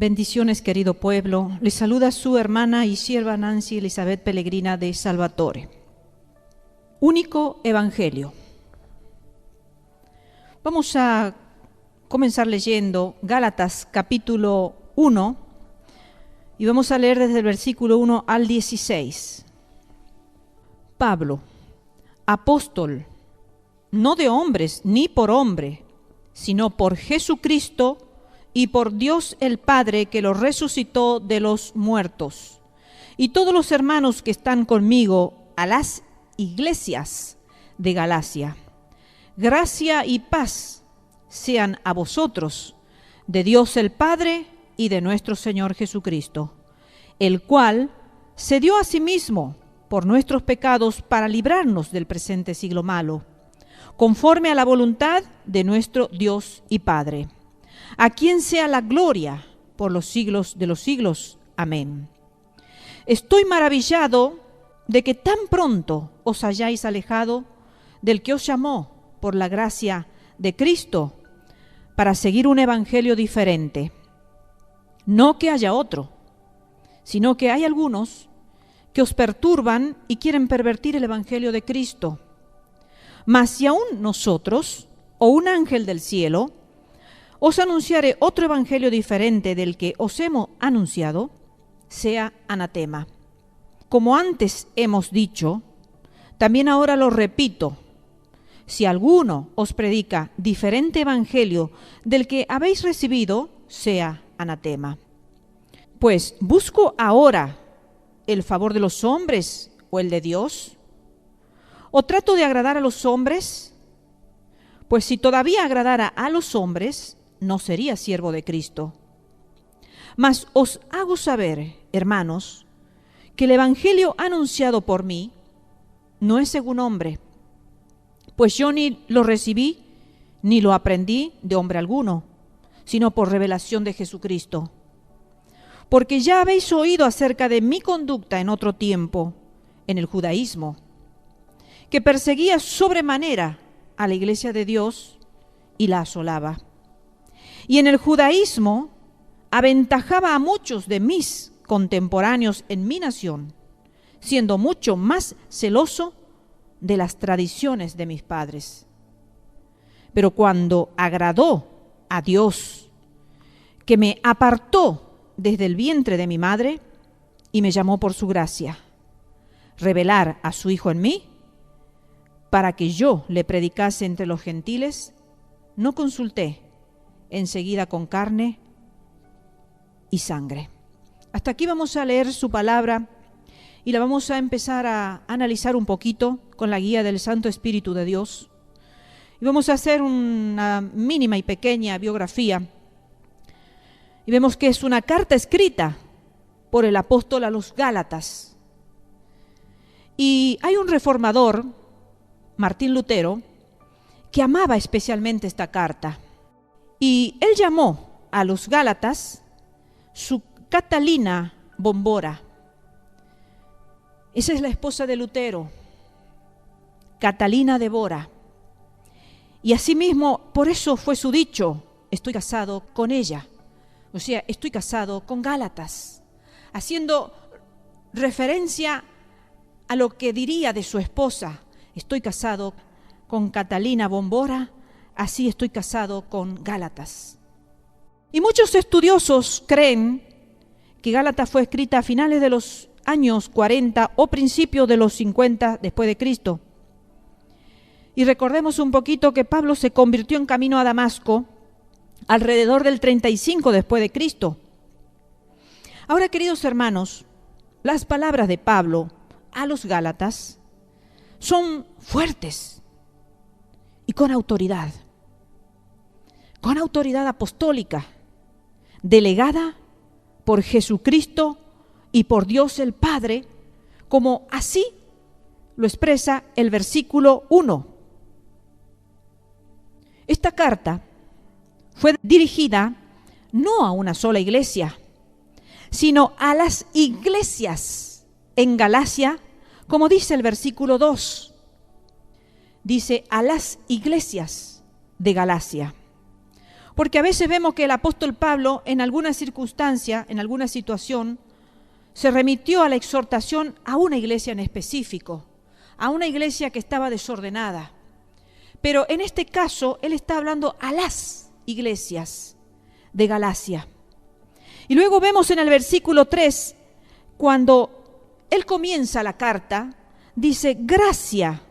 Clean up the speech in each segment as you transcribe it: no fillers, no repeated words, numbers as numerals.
Bendiciones, querido pueblo. Les saluda su hermana y sierva Nancy Elizabeth Pellegrina de Salvatore. Único Evangelio. Vamos a comenzar leyendo Gálatas capítulo 1 y vamos a leer desde el versículo 1 al 16. Pablo, apóstol, no de hombres ni por hombre, sino por Jesucristo y por Dios el Padre que lo resucitó de los muertos, y todos los hermanos que están conmigo a las iglesias de Galacia. Gracia y paz sean a vosotros, de Dios el Padre y de nuestro Señor Jesucristo, el cual se dio a sí mismo por nuestros pecados para librarnos del presente siglo malo, conforme a la voluntad de nuestro Dios y Padre, a quien sea la gloria por los siglos de los siglos. Amén. Estoy maravillado de que tan pronto os hayáis alejado del que os llamó por la gracia de Cristo para seguir un evangelio diferente. No que haya otro, sino que hay algunos que os perturban y quieren pervertir el evangelio de Cristo. Mas si aún nosotros, o un ángel del cielo, os anunciare otro evangelio diferente del que os hemos anunciado, sea anatema. Como antes hemos dicho, también ahora lo repito, si alguno os predica diferente evangelio del que habéis recibido, sea anatema. Pues, ¿busco ahora el favor de los hombres o el de Dios? ¿O trato de agradar a los hombres? Pues si todavía agradara a los hombres, no sería siervo de Cristo. Mas os hago saber, hermanos, que el evangelio anunciado por mí no es según hombre, pues yo ni lo recibí ni lo aprendí de hombre alguno, sino por revelación de Jesucristo. Porque ya habéis oído acerca de mi conducta en otro tiempo, en el judaísmo, que perseguía sobremanera a la iglesia de Dios y la asolaba. Y en el judaísmo aventajaba a muchos de mis contemporáneos en mi nación, siendo mucho más celoso de las tradiciones de mis padres. Pero cuando agradó a Dios, que me apartó desde el vientre de mi madre y me llamó por su gracia, revelar a su Hijo en mí, para que yo le predicase entre los gentiles, no consulté enseguida con carne y sangre. Hasta aquí vamos a leer su palabra y la vamos a empezar a analizar un poquito con la guía del Santo Espíritu de Dios. Y vamos a hacer una mínima y pequeña biografía. Y vemos que es una carta escrita por el apóstol a los Gálatas. Y hay un reformador, Martín Lutero, que amaba especialmente esta carta. Y él llamó a los Gálatas su Catalina Bombora. Esa es la esposa de Lutero, Catalina de Bora. Y asimismo, por eso fue su dicho, estoy casado con ella. O sea, estoy casado con Gálatas, haciendo referencia a lo que diría de su esposa. Estoy casado con Catalina Bombora, así estoy casado con Gálatas. Y muchos estudiosos creen que Gálatas fue escrita a finales de los años 40 o principios de los 50 después de Cristo. Y recordemos un poquito que Pablo se convirtió en camino a Damasco alrededor del 35 después de Cristo. Ahora, queridos hermanos, las palabras de Pablo a los Gálatas son fuertes y con autoridad apostólica, delegada por Jesucristo y por Dios el Padre, como así lo expresa el versículo 1. Esta carta fue dirigida no a una sola iglesia, sino a las iglesias en Galacia, como dice el versículo 2. Dice a las iglesias de Galacia. Porque a veces vemos que el apóstol Pablo en alguna circunstancia, en alguna situación, se remitió a la exhortación a una iglesia en específico, a una iglesia que estaba desordenada. Pero en este caso, él está hablando a las iglesias de Galacia. Y luego vemos en el versículo 3, cuando él comienza la carta, dice: gracia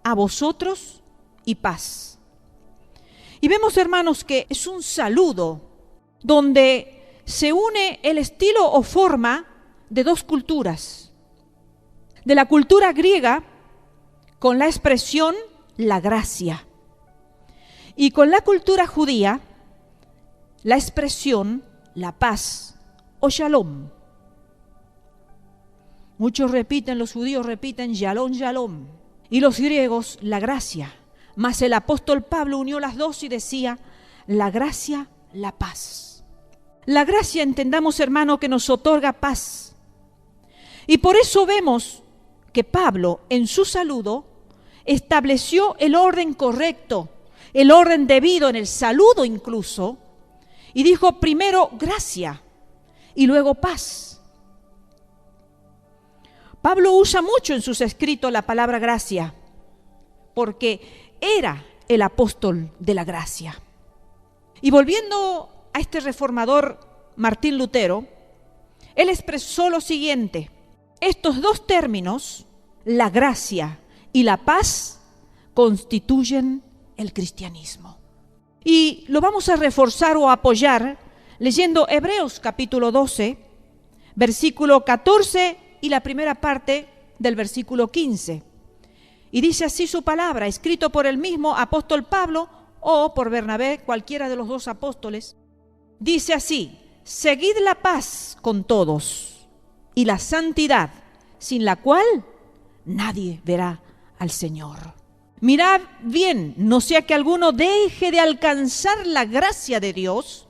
a vosotros y paz. Y vemos, hermanos, que es un saludo donde se une el estilo o forma de dos culturas. De la cultura griega, con la expresión la gracia. Y con la cultura judía, la expresión la paz o shalom. Muchos repiten, los judíos repiten shalom, shalom. Y los griegos, la gracia. Mas el apóstol Pablo unió las dos y decía, la gracia, la paz. La gracia, entendamos, hermano, que nos otorga paz. Y por eso vemos que Pablo, en su saludo, estableció el orden correcto, el orden debido en el saludo incluso, y dijo primero gracia y luego paz. Pablo usa mucho en sus escritos la palabra gracia, porque era el apóstol de la gracia. Y volviendo a este reformador Martín Lutero, él expresó lo siguiente: estos dos términos, la gracia y la paz, constituyen el cristianismo. Y lo vamos a reforzar o apoyar leyendo Hebreos capítulo 12, versículo 14 y la primera parte del versículo 15. Y dice así su palabra, escrito por el mismo apóstol Pablo o por Bernabé, cualquiera de los dos apóstoles. Dice así: seguid la paz con todos y la santidad, sin la cual nadie verá al Señor. Mirad bien, no sea que alguno deje de alcanzar la gracia de Dios,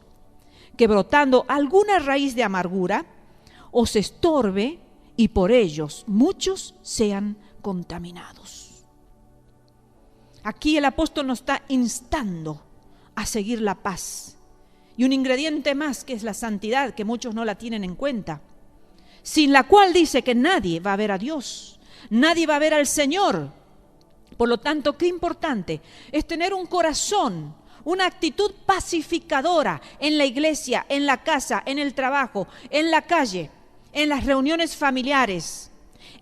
que brotando alguna raíz de amargura os estorbe y por ellos muchos sean contaminados. Aquí el apóstol nos está instando a seguir la paz. Y un ingrediente más, que es la santidad, que muchos no la tienen en cuenta, sin la cual dice que nadie va a ver a Dios, nadie va a ver al Señor. Por lo tanto, qué importante es tener un corazón, una actitud pacificadora en la iglesia, en la casa, en el trabajo, en la calle, en las reuniones familiares,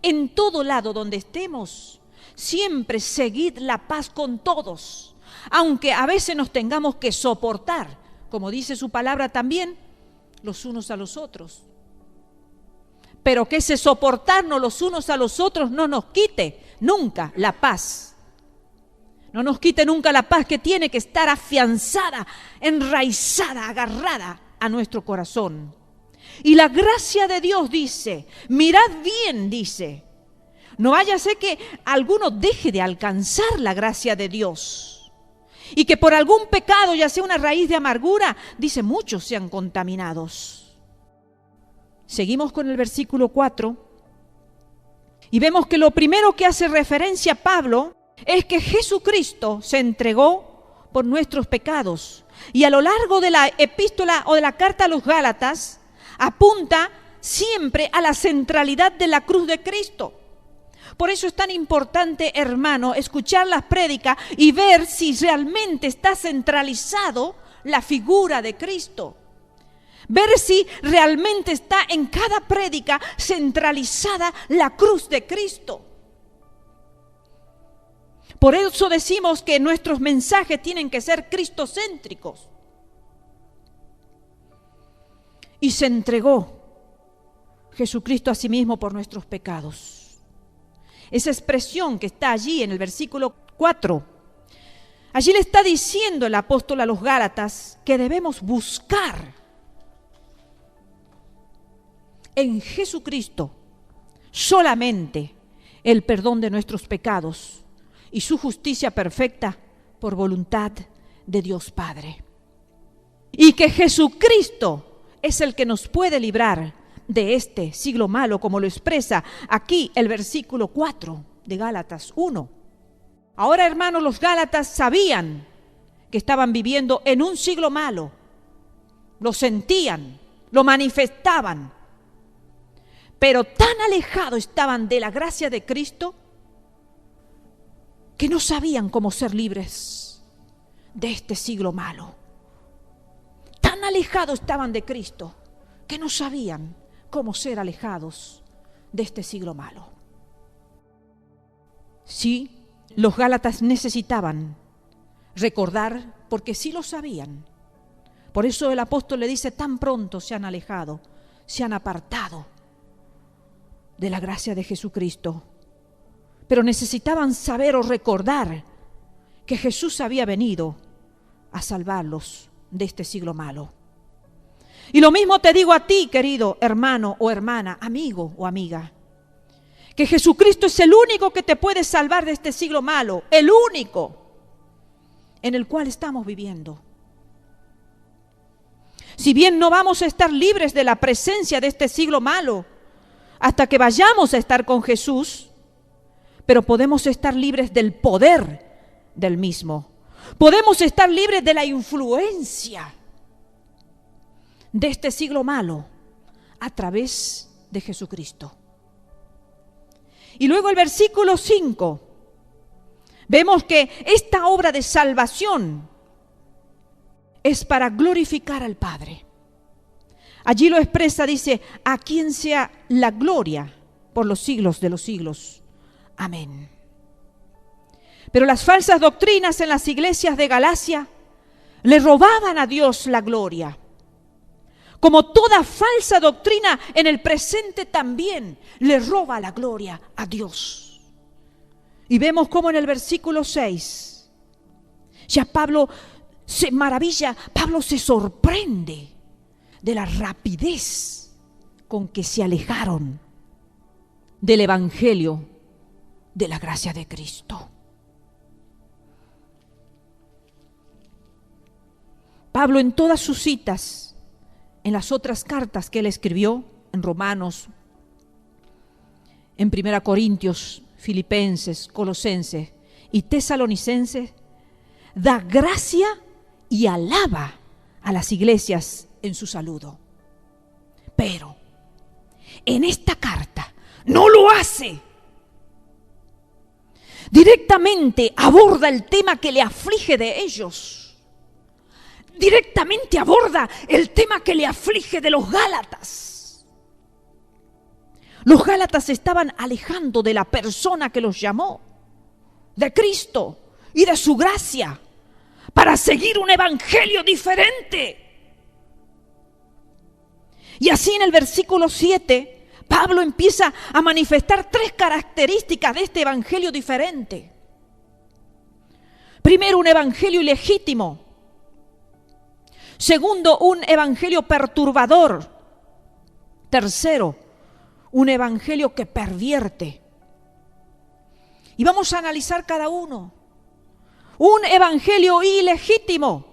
en todo lado donde estemos. Siempre seguid la paz con todos, aunque a veces nos tengamos que soportar, como dice su palabra también, los unos a los otros. Pero que ese soportarnos los unos a los otros no nos quite nunca la paz. No nos quite nunca la paz que tiene que estar afianzada, enraizada, agarrada a nuestro corazón. Y la gracia de Dios dice, mirad bien, dice, no vaya a ser que alguno deje de alcanzar la gracia de Dios. Y que por algún pecado, ya sea una raíz de amargura, dice, muchos sean contaminados. Seguimos con el versículo 4 y vemos que lo primero que hace referencia Pablo es que Jesucristo se entregó por nuestros pecados. Y a lo largo de la epístola o de la carta a los Gálatas, apunta siempre a la centralidad de la cruz de Cristo. Por eso es tan importante, hermano, escuchar las prédicas y ver si realmente está centralizado la figura de Cristo. Ver si realmente está en cada prédica centralizada la cruz de Cristo. Por eso decimos que nuestros mensajes tienen que ser cristocéntricos. Y se entregó Jesucristo a sí mismo por nuestros pecados. Esa expresión que está allí en el versículo 4, allí le está diciendo el apóstol a los Gálatas que debemos buscar en Jesucristo solamente el perdón de nuestros pecados y su justicia perfecta por voluntad de Dios Padre. Y que Jesucristo es el que nos puede librar de este siglo malo, como lo expresa aquí el versículo 4 de Gálatas 1. Ahora, hermanos, los Gálatas sabían que estaban viviendo en un siglo malo. Lo sentían, lo manifestaban, pero tan alejados estaban de la gracia de Cristo que no sabían cómo ser libres de este siglo malo. Tan alejados estaban de Cristo que no sabían cómo ser alejados de este siglo malo. Sí, los Gálatas necesitaban recordar, porque sí lo sabían. Por eso el apóstol le dice, tan pronto se han alejado, se han apartado de la gracia de Jesucristo. Pero necesitaban saber o recordar que Jesús había venido a salvarlos de este siglo malo. Y lo mismo te digo a ti, querido hermano o hermana, amigo o amiga, que Jesucristo es el único que te puede salvar de este siglo malo, el único en el cual estamos viviendo. Si bien no vamos a estar libres de la presencia de este siglo malo hasta que vayamos a estar con Jesús, pero podemos estar libres del poder del mismo. Podemos estar libres de la influencia de este siglo malo a través de Jesucristo. Y luego el versículo 5, vemos que esta obra de salvación es para glorificar al Padre. Allí lo expresa, dice, a quien sea la gloria por los siglos de los siglos. Amén. Pero las falsas doctrinas en las iglesias de Galacia le robaban a Dios la gloria. Como toda falsa doctrina en el presente también le roba la gloria a Dios. Y vemos cómo en el versículo 6, ya Pablo se maravilla, Pablo se sorprende de la rapidez con que se alejaron del evangelio de la gracia de Cristo. Pablo en todas sus citas, en las otras cartas que él escribió, en Romanos, en 1 Corintios, Filipenses, Colosenses y Tesalonicenses, da gracia y alaba a las iglesias en su saludo. Pero en esta carta no lo hace. Directamente aborda el tema que le aflige de ellos. Directamente aborda el tema que le aflige de los Gálatas. Los Gálatas se estaban alejando de la persona que los llamó, de Cristo y de su gracia, para seguir un evangelio diferente. Y así en el versículo 7, Pablo empieza a manifestar 3 características de este evangelio diferente. Primero, un evangelio ilegítimo. Segundo, un evangelio perturbador. Tercero, un evangelio que pervierte. Y vamos a analizar cada uno. Un evangelio ilegítimo.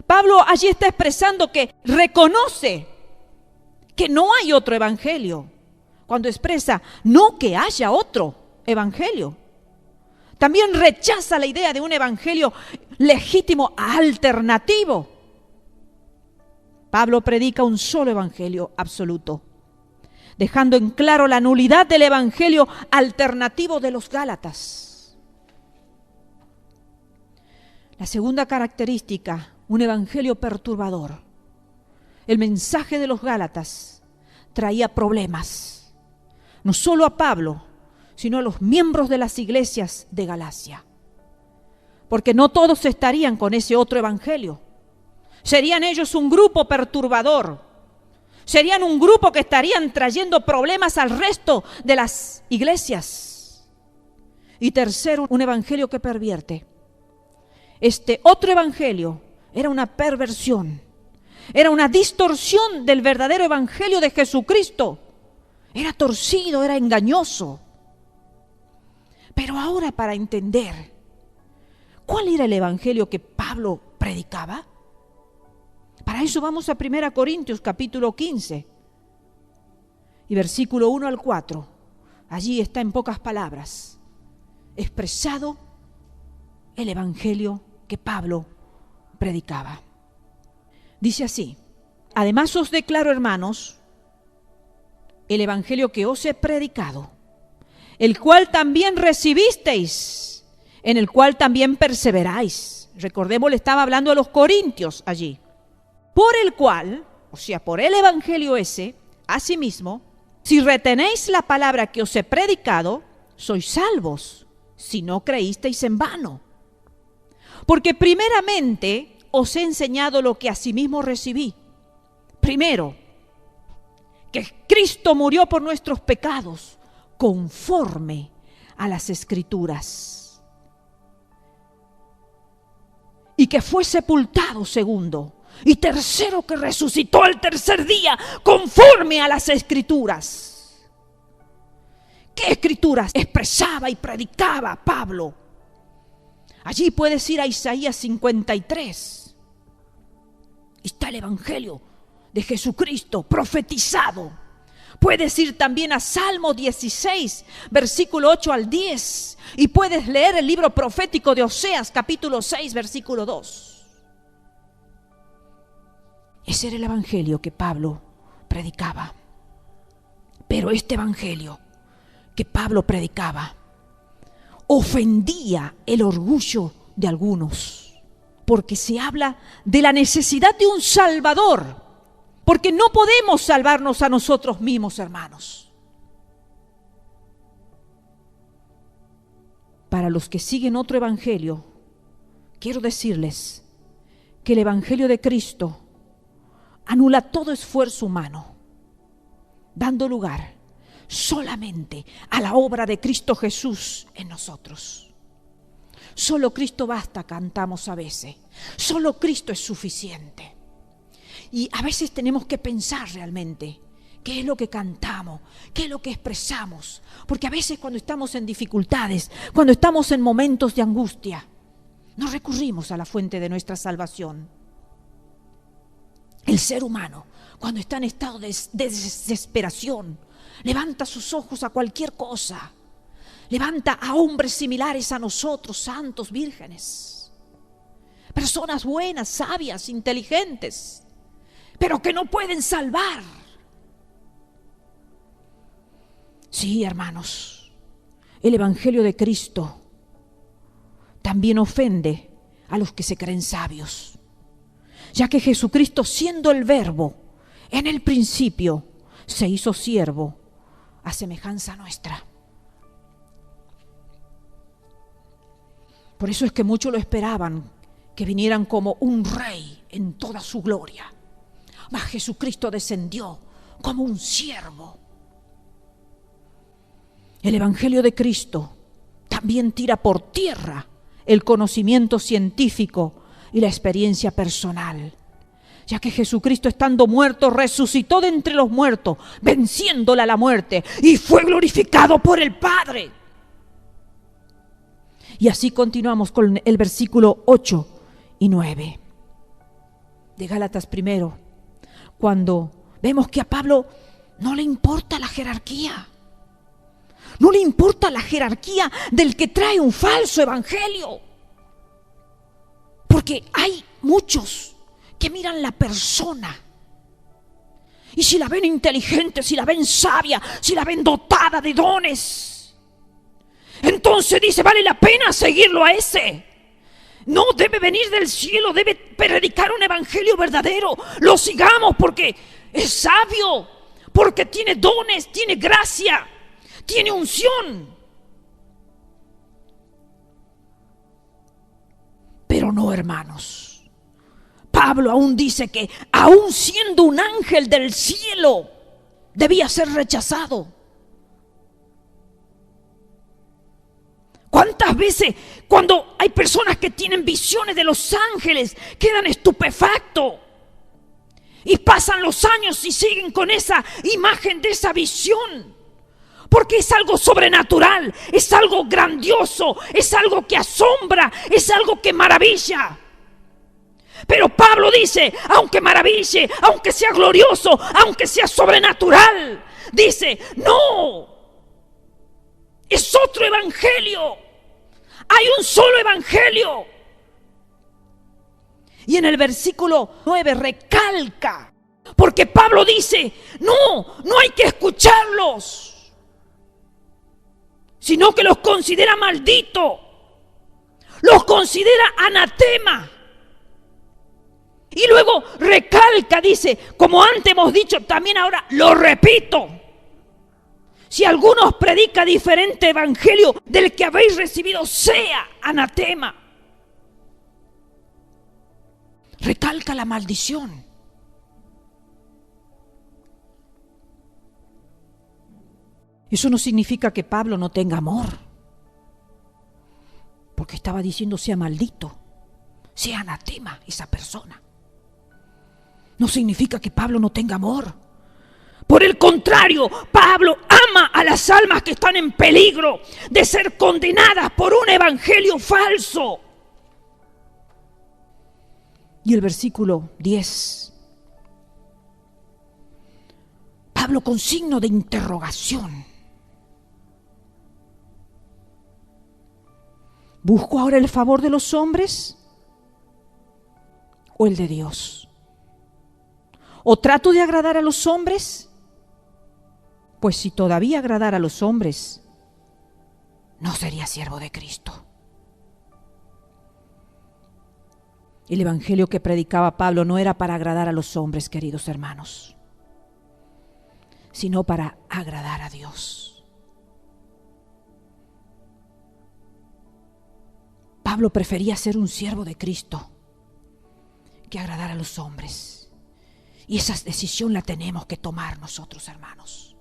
Pablo allí está expresando que reconoce que no hay otro evangelio. Cuando expresa no que haya otro evangelio. También rechaza la idea de un evangelio legítimo alternativo. Pablo predica un solo evangelio absoluto, dejando en claro la nulidad del evangelio alternativo de los Gálatas. La segunda característica, un evangelio perturbador. El mensaje de los Gálatas traía problemas, no solo a Pablo, sino a los miembros de las iglesias de Galacia. Porque no todos estarían con ese otro evangelio. Serían ellos un grupo perturbador. Serían un grupo que estarían trayendo problemas al resto de las iglesias. Y tercero, un evangelio que pervierte. Este otro evangelio era una perversión. Era una distorsión del verdadero evangelio de Jesucristo. Era torcido, era engañoso. Pero ahora, para entender cuál era el evangelio que Pablo predicaba, para eso vamos a 1 Corintios capítulo 15 y versículo 1 al 4. Allí está en pocas palabras expresado el evangelio que Pablo predicaba. Dice así: además os declaro, hermanos, el evangelio que os he predicado, el cual también recibisteis, en el cual también perseveráis. Recordemos, le estaba hablando a los corintios allí. Por el cual, o sea, por el evangelio ese, asimismo, si retenéis la palabra que os he predicado, sois salvos, si no creísteis en vano. Porque primeramente os he enseñado lo que asimismo recibí. Primero, que Cristo murió por nuestros pecados, conforme a las Escrituras, y que fue sepultado, segundo, y tercero, que resucitó al tercer día, conforme a las Escrituras. ¿Qué Escrituras expresaba y predicaba Pablo? Allí puedes ir a Isaías 53. Está el Evangelio de Jesucristo profetizado. Puedes ir también a Salmo 16, versículo 8 al 10. Y puedes leer el libro profético de Oseas, capítulo 6, versículo 2. Ese era el evangelio que Pablo predicaba. Pero este evangelio que Pablo predicaba ofendía el orgullo de algunos, porque se habla de la necesidad de un Salvador, porque no podemos salvarnos a nosotros mismos, hermanos. Para los que siguen otro evangelio, quiero decirles que el evangelio de Cristo anula todo esfuerzo humano, dando lugar solamente a la obra de Cristo Jesús en nosotros. Solo Cristo basta, cantamos a veces. Solo Cristo es suficiente. Y a veces tenemos que pensar realmente qué es lo que cantamos, qué es lo que expresamos. Porque a veces cuando estamos en dificultades, cuando estamos en momentos de angustia, no recurrimos a la fuente de nuestra salvación. El ser humano, cuando está en estado de desesperación, levanta sus ojos a cualquier cosa. Levanta a hombres similares a nosotros, santos, vírgenes. Personas buenas, sabias, inteligentes, pero que no pueden salvar. Sí, hermanos, el evangelio de Cristo también ofende a los que se creen sabios, ya que Jesucristo, siendo el Verbo, en el principio se hizo siervo a semejanza nuestra. Por eso es que muchos lo esperaban, que vinieran como un rey en toda su gloria. Mas Jesucristo descendió como un siervo. El evangelio de Cristo también tira por tierra el conocimiento científico y la experiencia personal, ya que Jesucristo, estando muerto, resucitó de entre los muertos, venciéndola la muerte, y fue glorificado por el Padre. Y así continuamos con el versículo 8 y 9 de Gálatas primero, cuando vemos que a Pablo no le importa la jerarquía. No le importa la jerarquía del que trae un falso evangelio. Porque hay muchos que miran la persona. Y si la ven inteligente, si la ven sabia, si la ven dotada de dones, entonces dice, vale la pena seguirlo a ese. No, debe venir del cielo, debe predicar un evangelio verdadero. Lo sigamos porque es sabio, porque tiene dones, tiene gracia, tiene unción. Pero no, hermanos. Pablo aún dice que aún siendo un ángel del cielo, debía ser rechazado. ¿Cuántas veces cuando hay personas que tienen visiones de los ángeles quedan estupefactos? Y pasan los años y siguen con esa imagen de esa visión. Porque es algo sobrenatural, es algo grandioso, es algo que asombra, es algo que maravilla. Pero Pablo dice, aunque maraville, aunque sea glorioso, aunque sea sobrenatural, dice, no, es otro evangelio. Hay un solo evangelio Y en el versículo 9 recalca, porque Pablo dice, no hay que escucharlos, sino que los considera malditos, los considera anatema. Y luego recalca, dice, como antes hemos dicho, también ahora lo repito. Si alguno os predica diferente evangelio del que habéis recibido, sea anatema. Recalca la maldición. Eso no significa que Pablo no tenga amor, porque estaba diciendo sea maldito, sea anatema esa persona. No significa que Pablo no tenga amor. Por el contrario, Pablo ama a las almas que están en peligro de ser condenadas por un evangelio falso. Y el versículo 10. Pablo con signo de interrogación. ¿Busco ahora el favor de los hombres o el de Dios? ¿O trato de agradar a los hombres? Pues si todavía agradara a los hombres, no sería siervo de Cristo. El evangelio que predicaba Pablo no era para agradar a los hombres, queridos hermanos, sino para agradar a Dios. Pablo prefería ser un siervo de Cristo que agradar a los hombres. Y esa decisión la tenemos que tomar nosotros, hermanos.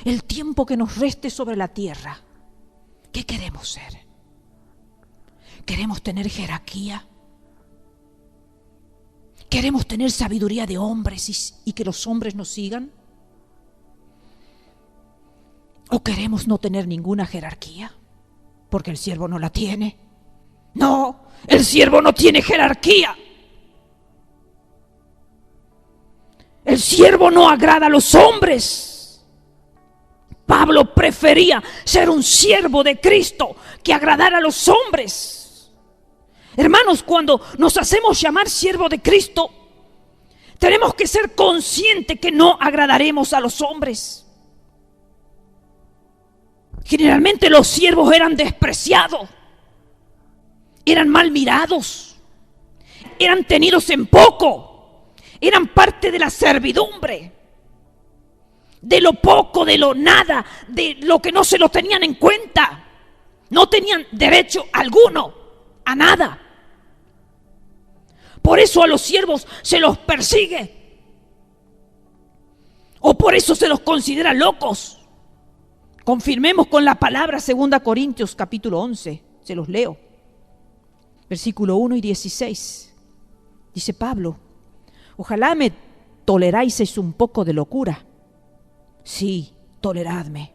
El tiempo que nos reste sobre la tierra, ¿qué queremos ser? ¿Queremos tener jerarquía? ¿Queremos tener sabiduría de hombres y que los hombres nos sigan? ¿O queremos no tener ninguna jerarquía? Porque el siervo no la tiene. No, el siervo no tiene jerarquía. El siervo no agrada a los hombres. Pablo prefería ser un siervo de Cristo que agradar a los hombres. Hermanos, cuando nos hacemos llamar siervo de Cristo, tenemos que ser conscientes que no agradaremos a los hombres. Generalmente los siervos eran despreciados, eran mal mirados, eran tenidos en poco, eran parte de la servidumbre, de lo poco, de lo nada, de lo que no se lo tenían en cuenta. No tenían derecho alguno a nada. Por eso a los siervos se los persigue, o por eso se los considera locos. Confirmemos con la palabra 2 Corintios capítulo 11, se los leo. Versículo 1 y 16. Dice Pablo: ojalá me toleráis un poco de locura. Sí, toleradme.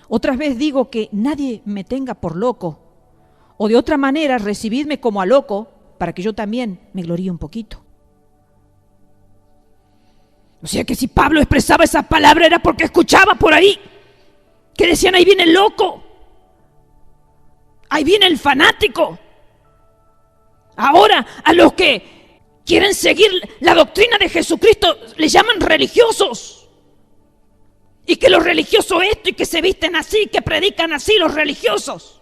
Otras veces digo que nadie me tenga por loco, o de otra manera recibidme como a loco, para que yo también me gloríe un poquito. O sea que si Pablo expresaba esa palabra era porque escuchaba por ahí que decían: ahí viene el loco, ahí viene el fanático. Ahora a los que quieren seguir la doctrina de Jesucristo les llaman religiosos. Y que los religiosos esto, y que se visten así, que predican así los religiosos.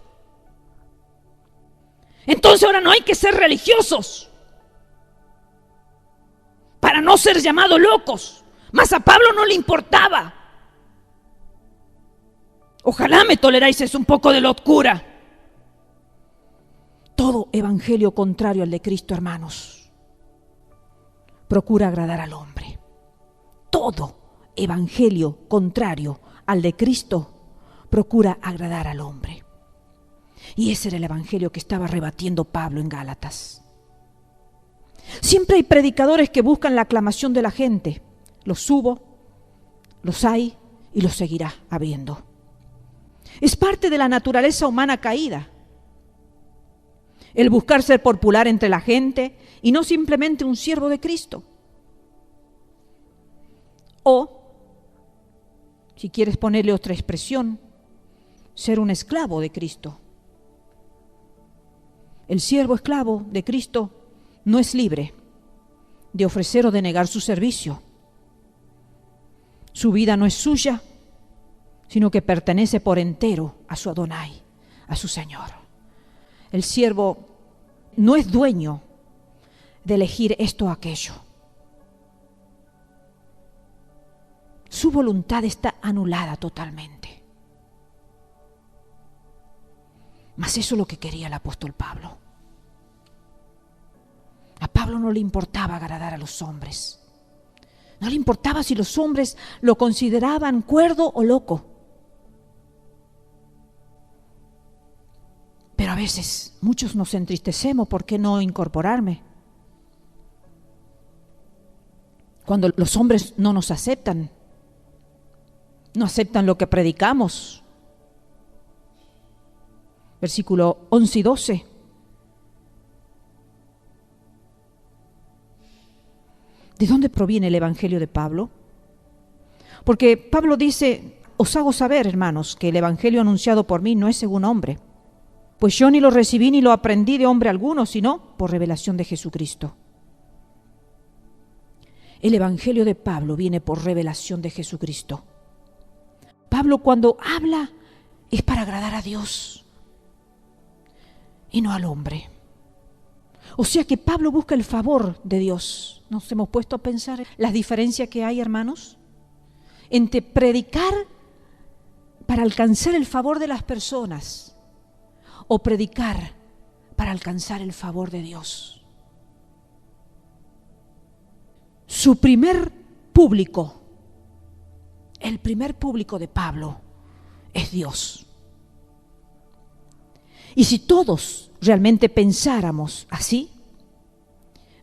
Entonces ahora no hay que ser religiosos para no ser llamados locos. Mas a Pablo no le importaba. Ojalá me toleráis un poco de locura. Todo evangelio contrario al de Cristo, hermanos, procura agradar al hombre. Todo evangelio contrario al de Cristo procura agradar al hombre. Y ese era el evangelio que estaba rebatiendo Pablo en Gálatas. Siempre hay predicadores que buscan la aclamación de la gente. Los hubo, los hay y los seguirá habiendo. Es parte de la naturaleza humana caída el buscar ser popular entre la gente y no simplemente un siervo de Cristo. O, si quieres ponerle otra expresión, ser un esclavo de Cristo. El siervo esclavo de Cristo no es libre de ofrecer o de negar su servicio. Su vida no es suya, sino que pertenece por entero a su Adonai, a su Señor. El siervo no es dueño de elegir esto o aquello. Su voluntad está anulada totalmente. Mas eso es lo que quería el apóstol Pablo. A Pablo no le importaba agradar a los hombres. No le importaba si los hombres lo consideraban cuerdo o loco. Pero a veces muchos nos entristecemos, ¿por qué no incorporarme? Cuando los hombres no nos aceptan, no aceptan lo que predicamos. Versículo 11 y 12. ¿De dónde proviene el evangelio de Pablo? Porque Pablo dice: os hago saber, hermanos, que el evangelio anunciado por mí no es según hombre, pues yo ni lo recibí ni lo aprendí de hombre alguno, sino por revelación de Jesucristo. El evangelio de Pablo viene por revelación de Jesucristo. Pablo, cuando habla, es para agradar a Dios y no al hombre. O sea que Pablo busca el favor de Dios. ¿Nos hemos puesto a pensar las diferencias que hay, hermanos, entre predicar para alcanzar el favor de las personas o predicar para alcanzar el favor de Dios? Su primer público, el primer público de Pablo es Dios. Y si todos realmente pensáramos así,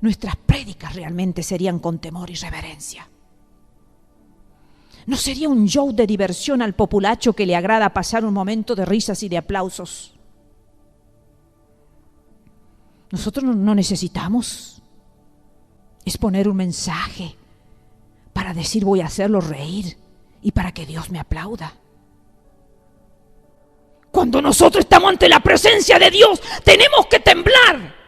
nuestras prédicas realmente serían con temor y reverencia. No sería un show de diversión al populacho que le agrada pasar un momento de risas y de aplausos. Nosotros no necesitamos exponer un mensaje para decir voy a hacerlo reír y para que Dios me aplauda. Cuando nosotros estamos ante la presencia de Dios, tenemos que temblar.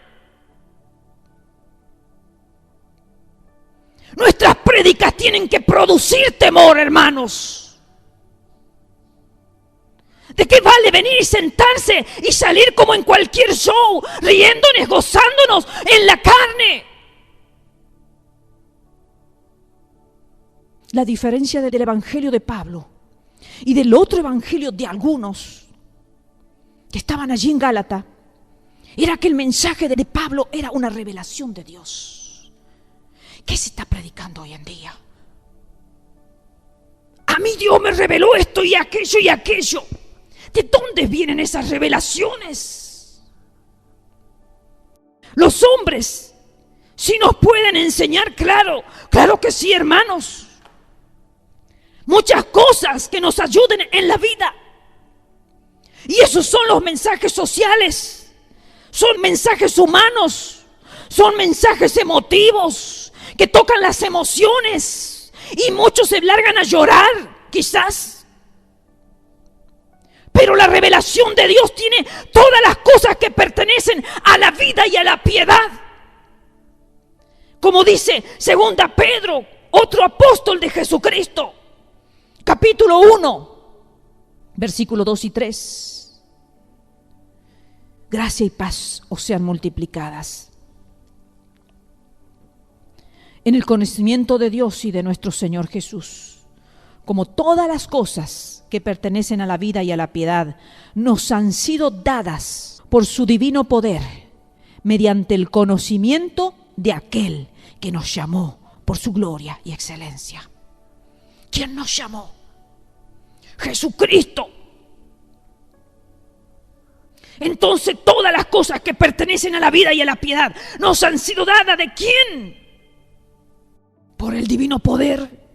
Nuestras prédicas tienen que producir temor, hermanos. ¿De qué vale venir y sentarse y salir como en cualquier show, riéndonos, gozándonos en la carne? La diferencia del evangelio de Pablo y del otro evangelio de algunos que estaban allí en Gálata era que el mensaje de Pablo era una revelación de Dios. ¿Qué se está predicando hoy en día? A mí Dios me reveló esto y aquello y aquello. ¿De dónde vienen esas revelaciones? Los hombres, si nos pueden enseñar, claro que sí, hermanos. Muchas cosas que nos ayuden en la vida. Y esos son los mensajes sociales. Son mensajes humanos. Son mensajes emotivos que tocan las emociones. Y muchos se largan a llorar, quizás. Pero la revelación de Dios tiene todas las cosas que pertenecen a la vida y a la piedad. Como dice 2 Pedro, otro apóstol de Jesucristo, capítulo 1, versículo 2 y 3. Gracia y paz os sean multiplicadas en el conocimiento de Dios y de nuestro Señor Jesús, como todas las cosas que pertenecen a la vida y a la piedad nos han sido dadas por su divino poder, mediante el conocimiento de aquel que nos llamó por su gloria y excelencia. ¿Quién nos llamó? Jesucristo. Entonces todas las cosas que pertenecen a la vida y a la piedad nos han sido dadas ¿de quién? Por el divino poder,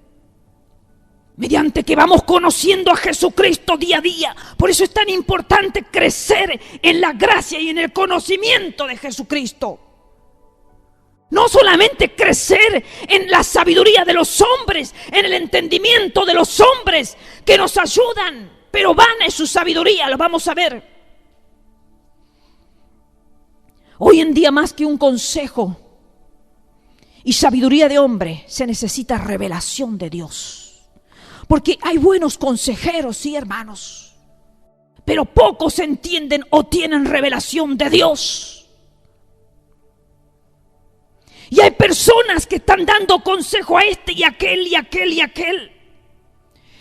mediante que vamos conociendo a Jesucristo día a día. Por eso es tan importante crecer en la gracia y en el conocimiento de Jesucristo. No solamente crecer en la sabiduría de los hombres, en el entendimiento de los hombres que nos ayudan, pero vana es su sabiduría, lo vamos a ver. Hoy en día más que un consejo, y sabiduría de hombre, se necesita revelación de Dios. Porque hay buenos consejeros, sí, hermanos, pero pocos entienden o tienen revelación de Dios. Y hay personas que están dando consejo a este y aquel y aquel y aquel,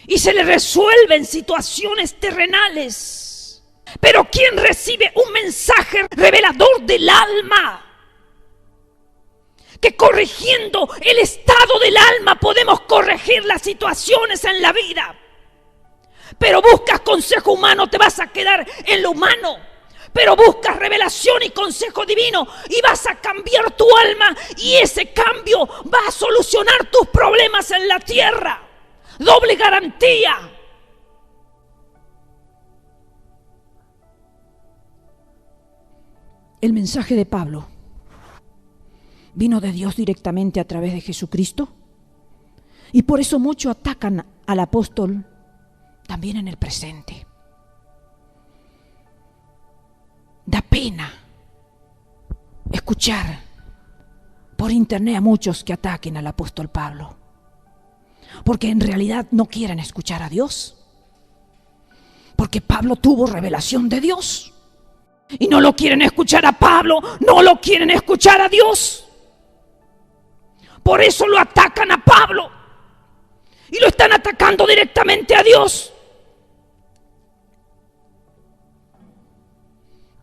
y se les resuelven situaciones terrenales. Pero ¿quién recibe un mensaje revelador del alma? Que corrigiendo el estado del alma podemos corregir las situaciones en la vida. Pero buscas consejo humano, te vas a quedar en lo humano. Pero buscas revelación y consejo divino y vas a cambiar tu alma, y ese cambio va a solucionar tus problemas en la tierra. Doble garantía. El mensaje de Pablo vino de Dios directamente a través de Jesucristo, y por eso muchos atacan al apóstol también en el presente. Da pena escuchar por internet a muchos que ataquen al apóstol Pablo, porque en realidad no quieren escuchar a Dios, porque Pablo tuvo revelación de Dios y no lo quieren escuchar a Pablo, no lo quieren escuchar a Dios. Por eso lo atacan a Pablo y lo están atacando directamente a Dios.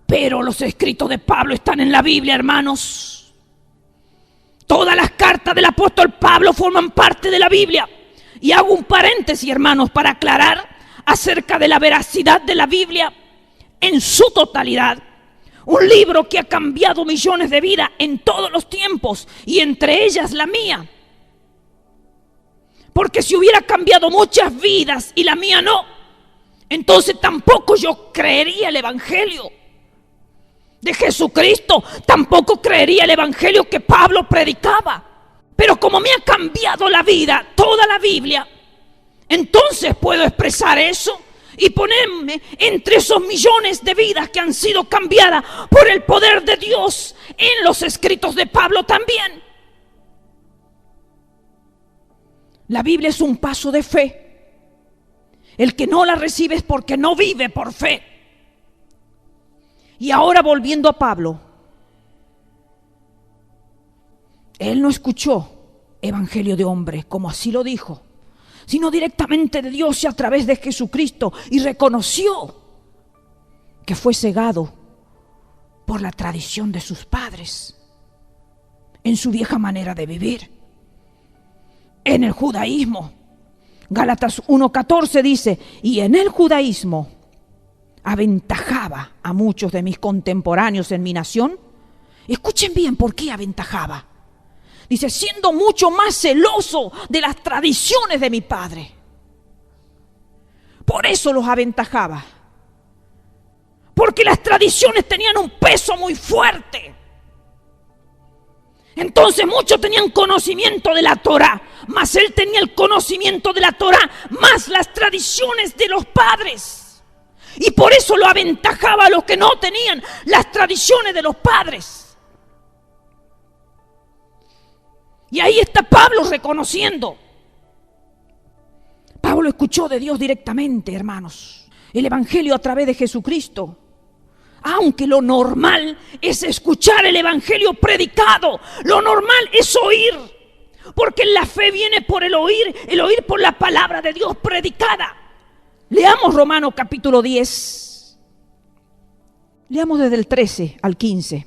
Pero los escritos de Pablo están en la Biblia, hermanos. Todas las cartas del apóstol Pablo forman parte de la Biblia. Y hago un paréntesis, hermanos, para aclarar acerca de la veracidad de la Biblia en su totalidad. Un libro que ha cambiado millones de vidas en todos los tiempos, y entre ellas la mía. Porque si hubiera cambiado muchas vidas y la mía no, entonces tampoco yo creería el Evangelio de Jesucristo, tampoco creería el Evangelio que Pablo predicaba. Pero como me ha cambiado la vida, toda la Biblia, entonces puedo expresar eso y ponerme entre esos millones de vidas que han sido cambiadas por el poder de Dios en los escritos de Pablo también. La Biblia es un paso de fe. El que no la recibe es porque no vive por fe. Y ahora, volviendo a Pablo, él no escuchó evangelio de hombre, como así lo dijo, sino directamente de Dios y a través de Jesucristo, y reconoció que fue cegado por la tradición de sus padres, en su vieja manera de vivir, en el judaísmo. Gálatas 1:14 dice: y en el judaísmo aventajaba a muchos de mis contemporáneos en mi nación. Escuchen bien por qué aventajaba. Dice: siendo mucho más celoso de las tradiciones de mi padre. Por eso los aventajaba. Porque las tradiciones tenían un peso muy fuerte. Entonces muchos tenían conocimiento de la Torá, mas él tenía el conocimiento de la Torá más las tradiciones de los padres. Y por eso lo aventajaba a los que no tenían las tradiciones de los padres. Y ahí está Pablo reconociendo. Pablo escuchó de Dios directamente, hermanos, el evangelio a través de Jesucristo. Aunque lo normal es escuchar el evangelio predicado, lo normal es oír, porque la fe viene por el oír por la palabra de Dios predicada. Leamos Romanos capítulo 10. Leamos desde el 13 al 15.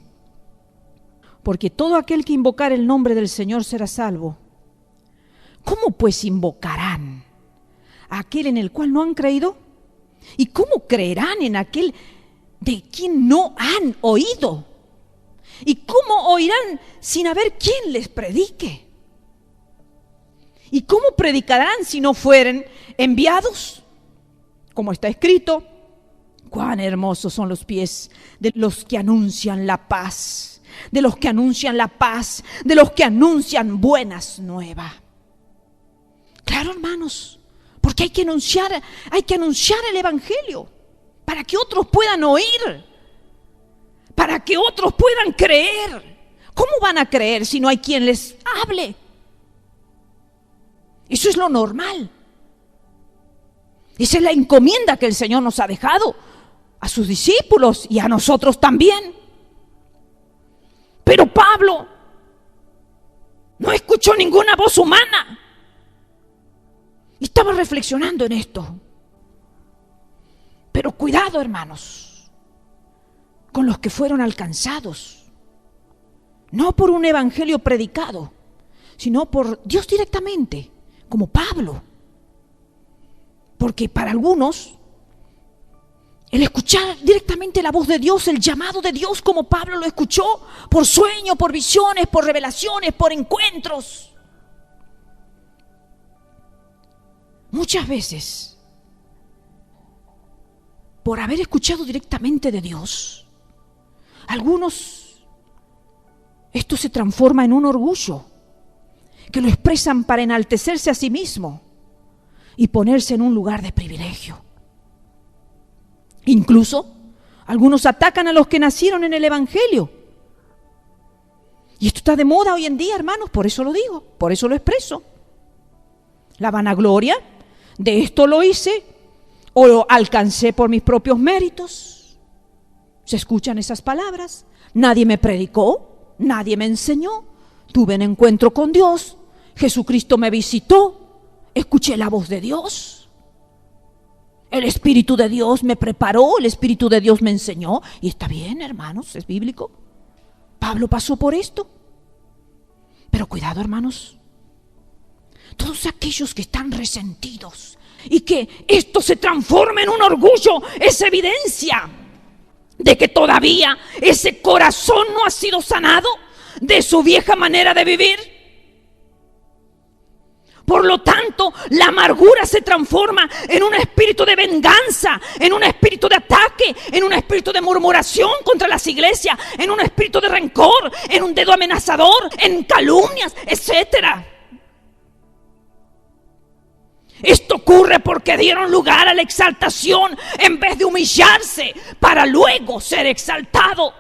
Porque todo aquel que invocar el nombre del Señor será salvo. ¿Cómo pues invocarán a aquel en el cual no han creído? ¿Y cómo creerán en aquel de quien no han oído? ¿Y cómo oirán sin haber quien les predique? ¿Y cómo predicarán si no fueren enviados? Como está escrito: cuán hermosos son los pies de los que anuncian la paz, de los que anuncian la paz, de los que anuncian buenas nuevas. Claro, hermanos, porque hay que anunciar el evangelio para que otros puedan oír, para que otros puedan creer. ¿Cómo van a creer si no hay quien les hable? Eso es lo normal. Esa es la encomienda que el Señor nos ha dejado a sus discípulos y a nosotros también. Pero Pablo no escuchó ninguna voz humana. Y estaba reflexionando en esto. Pero cuidado, hermanos, con los que fueron alcanzados. No por un evangelio predicado, sino por Dios directamente, como Pablo. Porque para algunos, el escuchar directamente la voz de Dios, el llamado de Dios como Pablo lo escuchó, por sueños, por visiones, por revelaciones, por encuentros. Muchas veces, por haber escuchado directamente de Dios, algunos, esto se transforma en un orgullo, que lo expresan para enaltecerse a sí mismo y ponerse en un lugar de privilegio. Incluso, algunos atacan a los que nacieron en el Evangelio. Y esto está de moda hoy en día, hermanos, por eso lo digo, por eso lo expreso. La vanagloria de esto lo hice o lo alcancé por mis propios méritos. ¿Se escuchan esas palabras? Nadie me predicó. Nadie me enseñó, tuve un encuentro con Dios, Jesucristo me visitó, escuché la voz de Dios, el Espíritu de Dios me preparó, el Espíritu de Dios me enseñó, y está bien, hermanos, es bíblico. Pablo pasó por esto, pero cuidado, hermanos, todos aquellos que están resentidos y que esto se transforma en un orgullo, es evidencia de que todavía ese corazón no ha sido sanado de su vieja manera de vivir. Por lo tanto, la amargura se transforma en un espíritu de venganza, en un espíritu de ataque, en un espíritu de murmuración contra las iglesias, en un espíritu de rencor, en un dedo amenazador, en calumnias, etcétera. Esto ocurre porque dieron lugar a la exaltación en vez de humillarse para luego ser exaltado.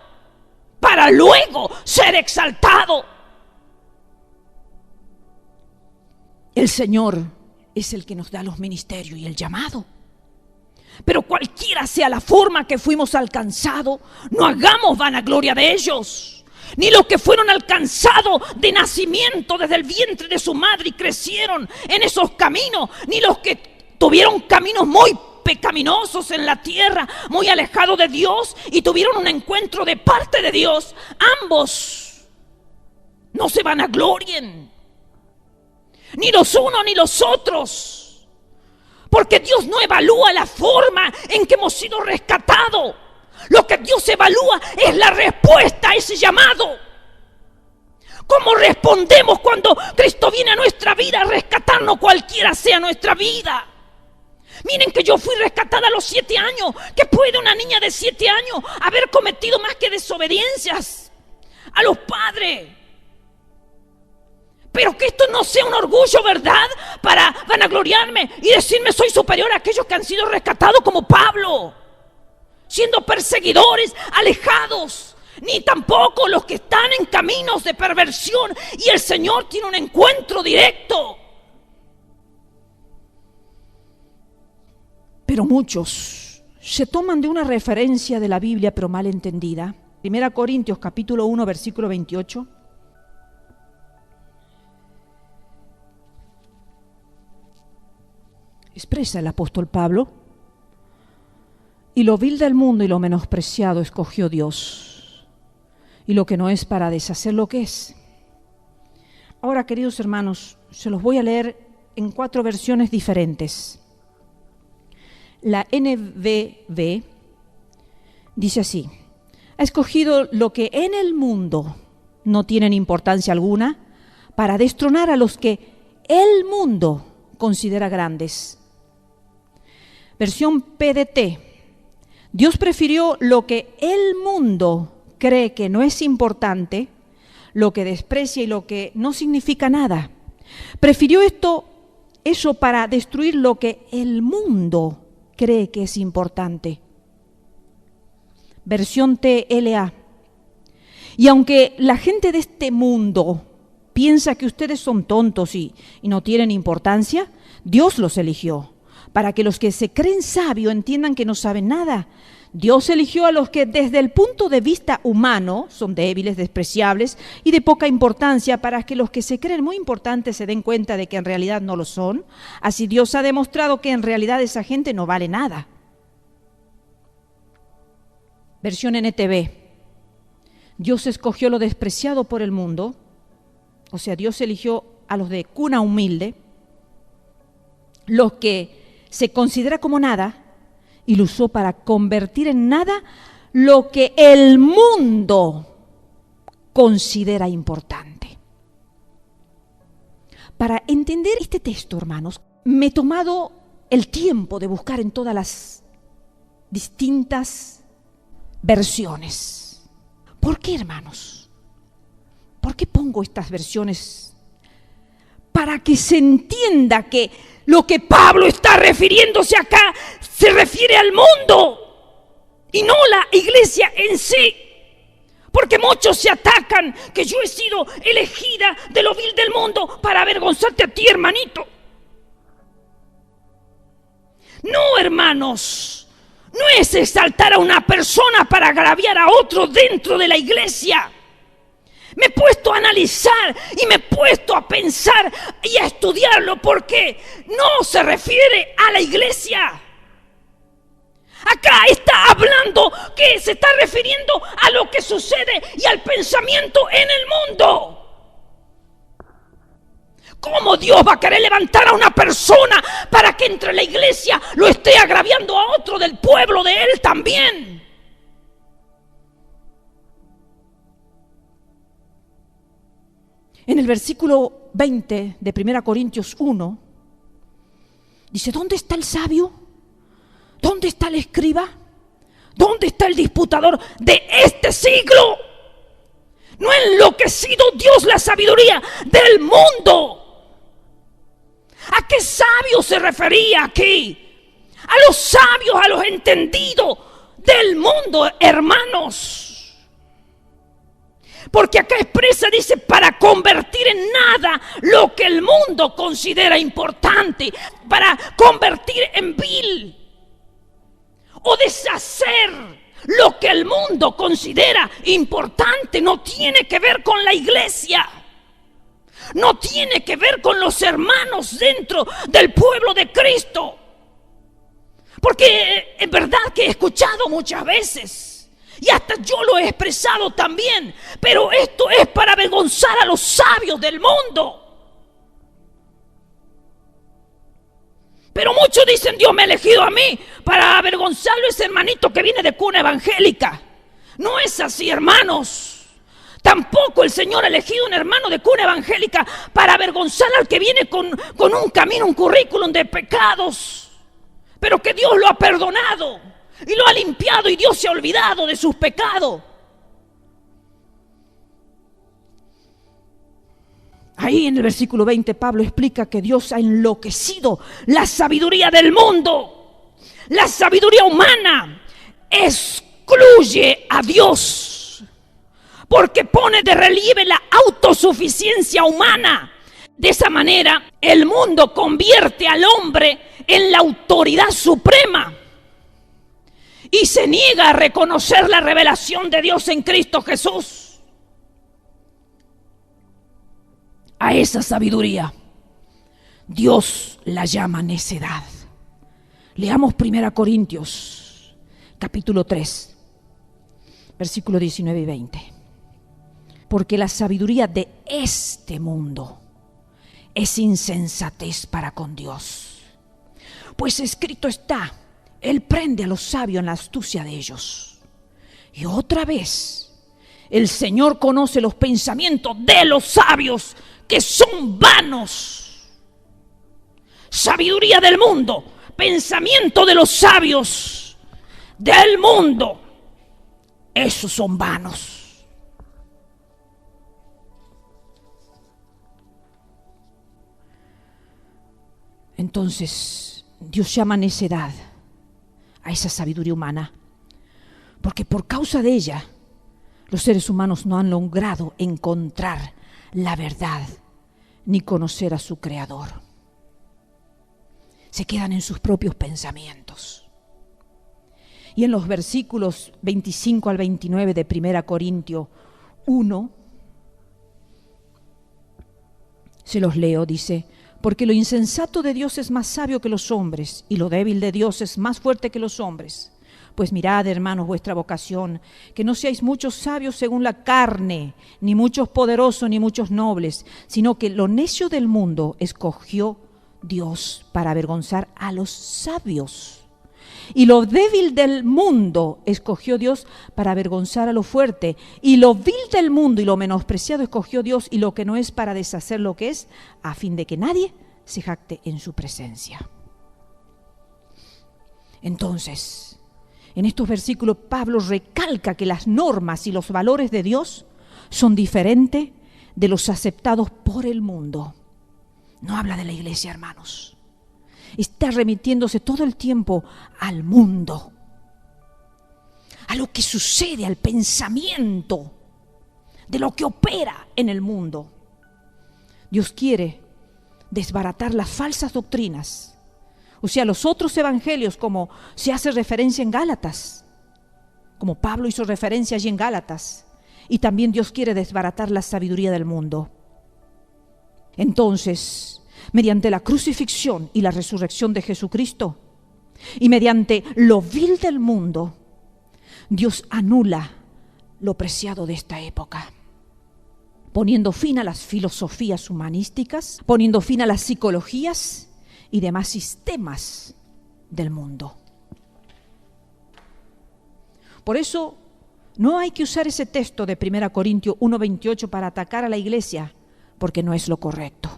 Para luego ser exaltado. El Señor es el que nos da los ministerios y el llamado. Pero cualquiera sea la forma que fuimos alcanzados, no hagamos vanagloria de ellos. Ni los que fueron alcanzados de nacimiento desde el vientre de su madre y crecieron en esos caminos, ni los que tuvieron caminos muy pecaminosos en la tierra, muy alejados de Dios y tuvieron un encuentro de parte de Dios. Ambos no se vanaglorien, ni los unos ni los otros, porque Dios no evalúa la forma en que hemos sido rescatados. Lo que Dios evalúa es la respuesta a ese llamado. ¿Cómo respondemos cuando Cristo viene a nuestra vida a rescatarnos, cualquiera sea nuestra vida? Miren que yo fui rescatada a los 7 años. ¿Qué puede una niña de 7 años haber cometido más que desobediencias a los padres? Pero que esto no sea un orgullo, ¿verdad? Para vanagloriarme y decirme soy superior a aquellos que han sido rescatados como Pablo, siendo perseguidores, alejados, ni tampoco los que están en caminos de perversión y el Señor tiene un encuentro directo. Pero muchos se toman de una referencia de la Biblia pero mal entendida. 1 Corintios capítulo 1 versículo 28. Expresa el apóstol Pablo: y lo vil del mundo y lo menospreciado escogió Dios, y lo que no es para deshacer lo que es. Ahora, queridos hermanos, se los voy a leer en 4 versiones diferentes. La NVV dice así: ha escogido lo que en el mundo no tienen importancia alguna para destronar a los que el mundo considera grandes. Versión PDT: Dios prefirió lo que el mundo cree que no es importante, lo que desprecia y lo que no significa nada. Prefirió eso para destruir lo que el mundo cree que es importante. Versión TLA: Y aunque la gente de este mundo piensa que ustedes son tontos y no tienen importancia, Dios los eligió para que los que se creen sabios entiendan que no saben nada. Dios eligió a los que desde el punto de vista humano son débiles, despreciables y de poca importancia, para que los que se creen muy importantes se den cuenta de que en realidad no lo son. Así Dios ha demostrado que en realidad esa gente no vale nada. Versión NTV. Dios escogió lo despreciado por el mundo, o sea, Dios eligió a los de cuna humilde, los que se considera como nada, y lo usó para convertir en nada lo que el mundo considera importante. Para entender este texto, hermanos, me he tomado el tiempo de buscar en todas las distintas versiones. ¿Por qué, hermanos? ¿Por qué pongo estas versiones? Para que se entienda que lo que Pablo está refiriéndose acá se refiere al mundo y no la iglesia en sí. Porque muchos se atacan que yo he sido elegida de lo vil del mundo para avergonzarte a ti, hermanito. No, hermanos, no es exaltar a una persona para agraviar a otro dentro de la iglesia. Me he puesto a analizar y me he puesto a pensar y a estudiarlo, porque no se refiere a la iglesia. Acá está hablando que se está refiriendo a lo que sucede y al pensamiento en el mundo. ¿Cómo Dios va a querer levantar a una persona para que entre la iglesia lo esté agraviando a otro del pueblo de él también? En el versículo 20 de 1 Corintios 1, dice, ¿dónde está el sabio? ¿Dónde está el escriba? ¿Dónde está el disputador de este siglo? ¿No ha enloquecido Dios la sabiduría del mundo? ¿A qué sabio se refería aquí? A los sabios, a los entendidos del mundo, hermanos. Porque acá expresa, dice, para convertir en nada lo que el mundo considera importante, para convertir en vil o deshacer lo que el mundo considera importante. No tiene que ver con la iglesia, no tiene que ver con los hermanos dentro del pueblo de Cristo. Porque es verdad que he escuchado muchas veces, y hasta yo lo he expresado también, pero esto es para avergonzar a los sabios del mundo. Pero muchos dicen, Dios me ha elegido a mí para avergonzarlo a ese hermanito que viene de cuna evangélica. No es así, hermanos. Tampoco el Señor ha elegido un hermano de cuna evangélica para avergonzar al que viene con un camino, un currículum de pecados, pero que Dios lo ha perdonado y lo ha limpiado, y Dios se ha olvidado de sus pecados. Ahí en el versículo 20 Pablo explica que Dios ha enloquecido la sabiduría del mundo. La sabiduría humana excluye a Dios, porque pone de relieve la autosuficiencia humana. De esa manera el mundo convierte al hombre en la autoridad suprema y se niega a reconocer la revelación de Dios en Cristo Jesús. A esa sabiduría Dios la llama necedad. Leamos 1 Corintios capítulo 3, versículo 19 y 20. Porque la sabiduría de este mundo es insensatez para con Dios. Pues escrito está, Él prende a los sabios en la astucia de ellos. Y otra vez, el Señor conoce los pensamientos de los sabios, que son vanos. Sabiduría del mundo, pensamiento de los sabios del mundo, esos son vanos. Entonces, Dios llama necedad a esa sabiduría humana, porque por causa de ella Los seres humanos no han logrado encontrar la verdad ni conocer a su Creador. Se quedan en sus propios pensamientos. Y en los versículos 25 al 29 de 1 Corintios 1, se los leo, dice: porque lo insensato de Dios es más sabio que los hombres, y lo débil de Dios es más fuerte que los hombres. Pues mirad, hermanos, vuestra vocación, que no seáis muchos sabios según la carne, ni muchos poderosos, ni muchos nobles, sino que lo necio del mundo escogió Dios para avergonzar a los sabios. Y lo débil del mundo escogió Dios para avergonzar a lo fuerte. Y lo vil del mundo y lo menospreciado escogió Dios, y lo que no es, para deshacer lo que es, a fin de que nadie se jacte en su presencia. Entonces, en estos versículos Pablo recalca que las normas y los valores de Dios son diferentes de los aceptados por el mundo. No habla de la iglesia, hermanos. Está remitiéndose todo el tiempo al mundo, a lo que sucede, al pensamiento de lo que opera en el mundo. Dios quiere desbaratar las falsas doctrinas, o sea, los otros evangelios, como se hace referencia en Gálatas, como Pablo hizo referencia allí en Gálatas, y también Dios quiere desbaratar la sabiduría del mundo. Entonces, mediante la crucifixión y la resurrección de Jesucristo, y mediante lo vil del mundo, Dios anula lo preciado de esta época, poniendo fin a las filosofías humanísticas, poniendo fin a las psicologías y demás sistemas del mundo. Por eso no hay que usar ese texto de 1 Corintios 1:28 para atacar a la iglesia, porque no es lo correcto.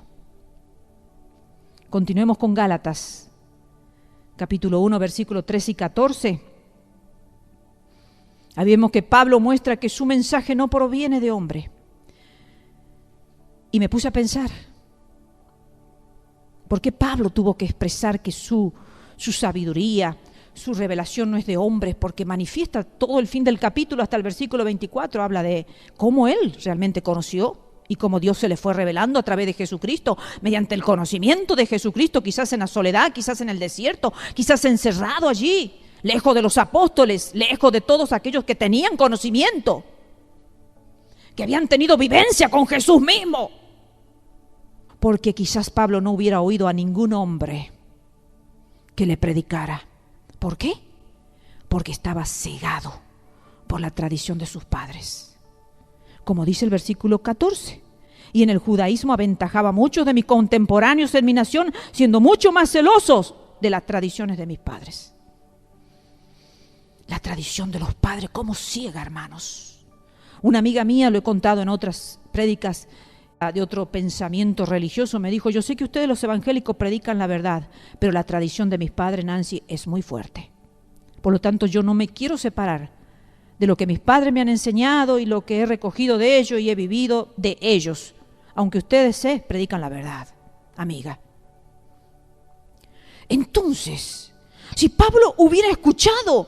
Continuemos con Gálatas, capítulo 1, versículos 13 y 14. Ahí vemos que Pablo muestra que su mensaje no proviene de hombre. Y me puse a pensar, ¿por qué Pablo tuvo que expresar que su sabiduría, su revelación no es de hombres? Porque manifiesta todo el fin del capítulo hasta el versículo 24, habla de cómo él realmente conoció y cómo Dios se le fue revelando a través de Jesucristo, mediante el conocimiento de Jesucristo, quizás en la soledad, quizás en el desierto, quizás encerrado allí, lejos de los apóstoles, lejos de todos aquellos que tenían conocimiento, que habían tenido vivencia con Jesús mismo. Porque quizás Pablo no hubiera oído a ningún hombre que le predicara. ¿Por qué? Porque estaba cegado por la tradición de sus padres. Como dice el versículo 14, y en el judaísmo aventajaba a muchos de mis contemporáneos en mi nación, siendo mucho más celosos de las tradiciones de mis padres. La tradición de los padres, ¿cómo ciega, hermanos? Una amiga mía, lo he contado en otras prédicas de otro pensamiento religioso, me dijo: yo sé que ustedes los evangélicos predican la verdad, pero la tradición de mis padres, Nancy, es muy fuerte. Por lo tanto, yo no me quiero separar de lo que mis padres me han enseñado y lo que he recogido de ellos y he vivido de ellos, aunque ustedes predican la verdad, amiga. Entonces, si Pablo hubiera escuchado,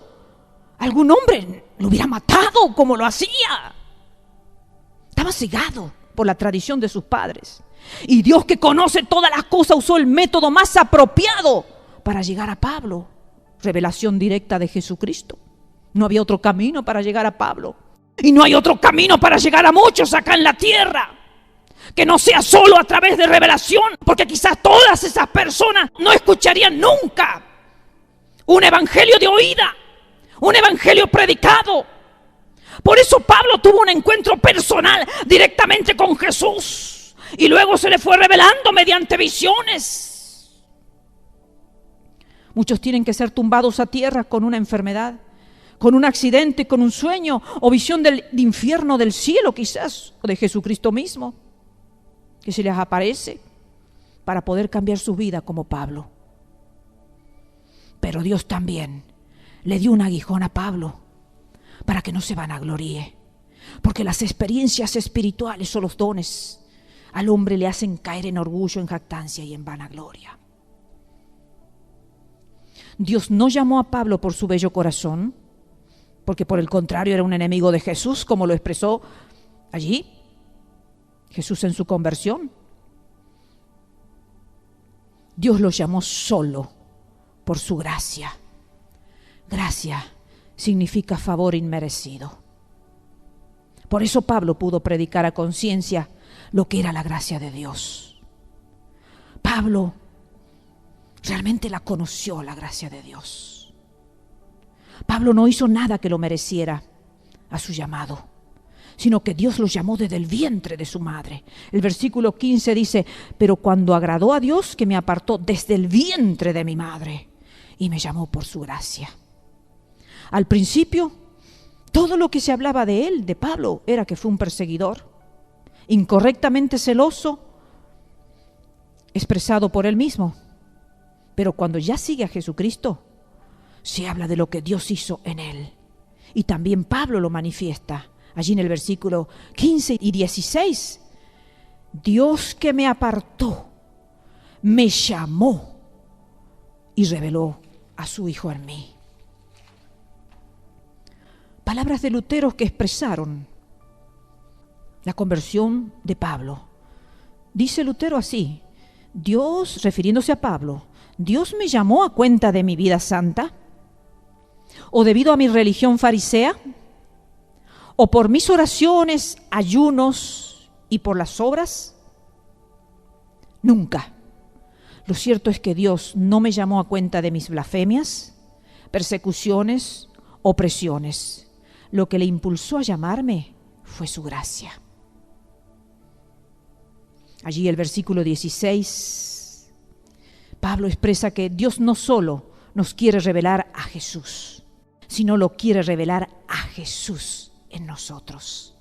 algún hombre lo hubiera matado como lo hacía. Estaba cegado por la tradición de sus padres. Y Dios, que conoce todas las cosas, usó el método más apropiado para llegar a Pablo. Revelación directa de Jesucristo. No había otro camino para llegar a Pablo. Y no hay otro camino para llegar a muchos acá en la tierra que no sea solo a través de revelación, porque quizás todas esas personas no escucharían nunca un evangelio de oída, un evangelio predicado. Por eso Pablo tuvo un encuentro personal directamente con Jesús y luego se le fue revelando mediante visiones. Muchos tienen que ser tumbados a tierra con una enfermedad, con un accidente, con un sueño o visión del infierno, del cielo quizás, o de Jesucristo mismo, que se les aparece para poder cambiar su vida como Pablo. Pero Dios también le dio un aguijón a Pablo para que no se vanagloríe, porque las experiencias espirituales o los dones al hombre le hacen caer en orgullo, en jactancia y en vanagloria. Dios no llamó a Pablo por su bello corazón, porque por el contrario era un enemigo de Jesús, como lo expresó allí Jesús en su conversión. Dios lo llamó solo por su gracia. Gracia significa favor inmerecido. Por eso Pablo pudo predicar a conciencia lo que era la gracia de Dios. Pablo realmente la conoció, la gracia de Dios. Pablo no hizo nada que lo mereciera a su llamado, sino que Dios lo llamó desde el vientre de su madre. El versículo 15 dice: pero cuando agradó a Dios, que me apartó desde el vientre de mi madre y me llamó por su gracia. Al principio, todo lo que se hablaba de él, de Pablo, era que fue un perseguidor, incorrectamente celoso, expresado por él mismo. Pero cuando ya sigue a Jesucristo, se habla de lo que Dios hizo en él. Y también Pablo lo manifiesta allí en el versículo 15 y 16. Dios que me apartó, me llamó y reveló a su Hijo en mí. Palabras de Lutero que expresaron la conversión de Pablo. Dice Lutero así: Dios, refiriéndose a Pablo, ¿Dios me llamó a cuenta de mi vida santa? ¿O debido a mi religión farisea? ¿O por mis oraciones, ayunos y por las obras? Nunca. Lo cierto es que Dios no me llamó a cuenta de mis blasfemias, persecuciones, opresiones. Lo que le impulsó a llamarme fue su gracia. Allí el versículo 16, Pablo expresa que Dios no solo nos quiere revelar a Jesús, sino lo quiere revelar a Jesús en nosotros.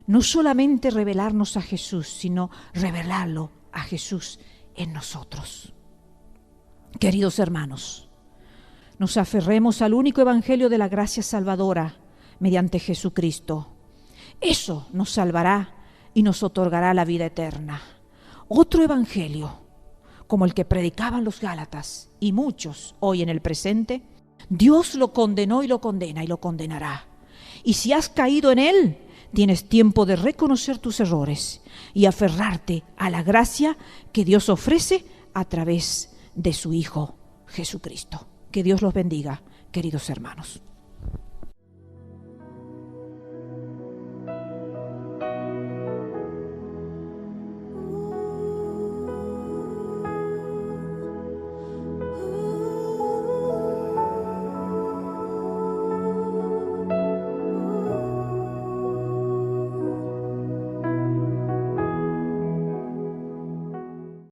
No solamente revelarnos a Jesús, sino revelarlo a Jesús en nosotros. Queridos hermanos, nos aferremos al único evangelio de la gracia salvadora mediante Jesucristo. Eso nos salvará y nos otorgará la vida eterna. Otro evangelio, como el que predicaban los Gálatas y muchos hoy en el presente, Dios lo condenó y lo condena y lo condenará. Y si has caído en él, tienes tiempo de reconocer tus errores y aferrarte a la gracia que Dios ofrece a través de su Hijo Jesucristo. Que Dios los bendiga, queridos hermanos.